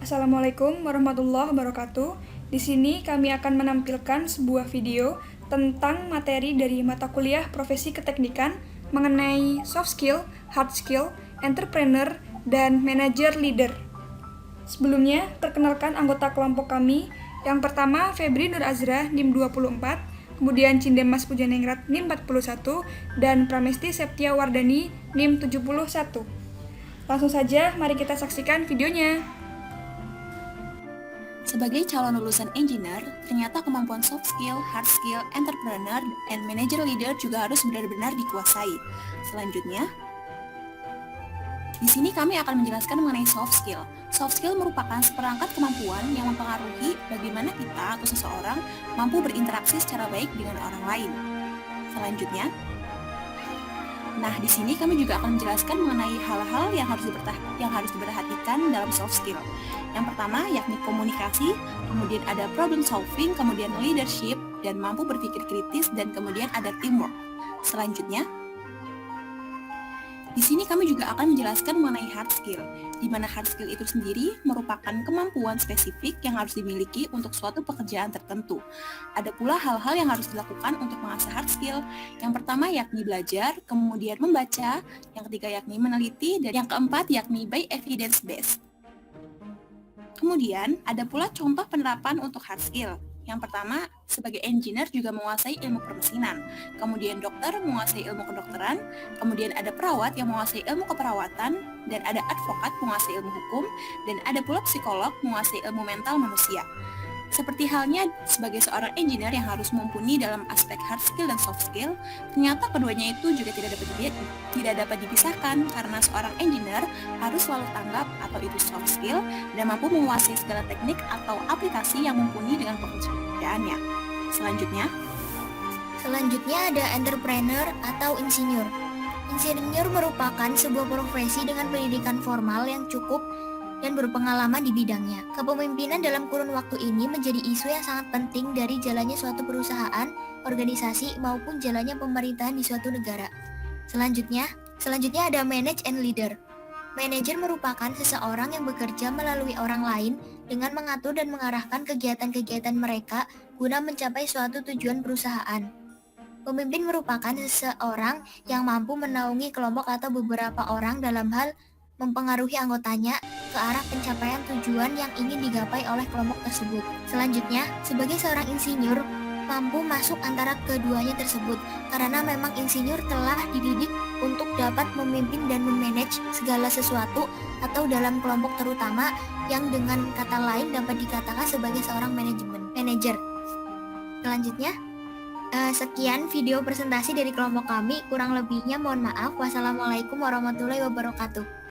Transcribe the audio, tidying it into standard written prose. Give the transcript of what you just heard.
Assalamualaikum warahmatullahi wabarakatuh. Di sini kami akan menampilkan sebuah video tentang materi dari mata kuliah profesi keteknikan mengenai soft skill, hard skill, entrepreneur, dan manager leader. Sebelumnya, perkenalkan anggota kelompok kami. Yang pertama, Febri Nur Azra, NIM 24, kemudian Cindemas Pujaningrat, NIM 41, dan Pramesti Septia Wardani, NIM 71. Langsung saja, mari kita saksikan videonya. Sebagai calon lulusan engineer, ternyata kemampuan soft skill, hard skill, entrepreneur, and manager leader juga harus benar-benar dikuasai. Selanjutnya, di sini kami akan menjelaskan mengenai soft skill. Soft skill merupakan seperangkat kemampuan yang mempengaruhi bagaimana kita atau seseorang mampu berinteraksi secara baik dengan orang lain. Selanjutnya, di sini kami juga akan menjelaskan mengenai hal-hal yang harus diperhatikan dalam soft skill. Yang pertama yakni komunikasi, kemudian ada problem solving, kemudian leadership, dan mampu berpikir kritis, dan kemudian ada teamwork. Selanjutnya, di sini kami juga akan menjelaskan mengenai hard skill, di mana hard skill itu sendiri merupakan kemampuan spesifik yang harus dimiliki untuk suatu pekerjaan tertentu. Ada pula hal-hal yang harus dilakukan untuk mengasah hard skill. Yang pertama yakni belajar, kemudian membaca, yang ketiga yakni meneliti, dan yang keempat yakni by evidence based. Kemudian, ada pula contoh penerapan untuk hard skill. Yang pertama, sebagai engineer juga menguasai ilmu permesinan, kemudian dokter menguasai ilmu kedokteran, kemudian ada perawat yang menguasai ilmu keperawatan, dan ada advokat menguasai ilmu hukum, dan ada pula psikolog menguasai ilmu mental manusia. Seperti halnya sebagai seorang engineer yang harus mumpuni dalam aspek hard skill dan soft skill, ternyata keduanya itu juga tidak dapat dipisahkan karena seorang engineer harus selalu tanggap atau itu soft skill dan mampu menguasai segala teknik atau aplikasi yang mumpuni dengan pekerjaannya. Selanjutnya ada entrepreneur atau insinyur. Insinyur merupakan sebuah profesi dengan pendidikan formal yang cukup dan berpengalaman di bidangnya. Kepemimpinan dalam kurun waktu ini menjadi isu yang sangat penting dari jalannya suatu perusahaan, organisasi, maupun jalannya pemerintahan di suatu negara. Selanjutnya ada manage and leader. Manajer merupakan seseorang yang bekerja melalui orang lain dengan mengatur dan mengarahkan kegiatan-kegiatan mereka guna mencapai suatu tujuan perusahaan. Pemimpin merupakan seseorang yang mampu menaungi kelompok atau beberapa orang dalam hal mempengaruhi anggotanya ke arah pencapaian tujuan yang ingin digapai oleh kelompok tersebut. Selanjutnya, sebagai seorang insinyur, mampu masuk antara keduanya tersebut, karena memang insinyur telah dididik untuk dapat memimpin dan memanage segala sesuatu atau dalam kelompok terutama yang dengan kata lain dapat dikatakan sebagai seorang manajer. Selanjutnya, sekian video presentasi dari kelompok kami, kurang lebihnya mohon maaf. Wassalamualaikum warahmatullahi wabarakatuh.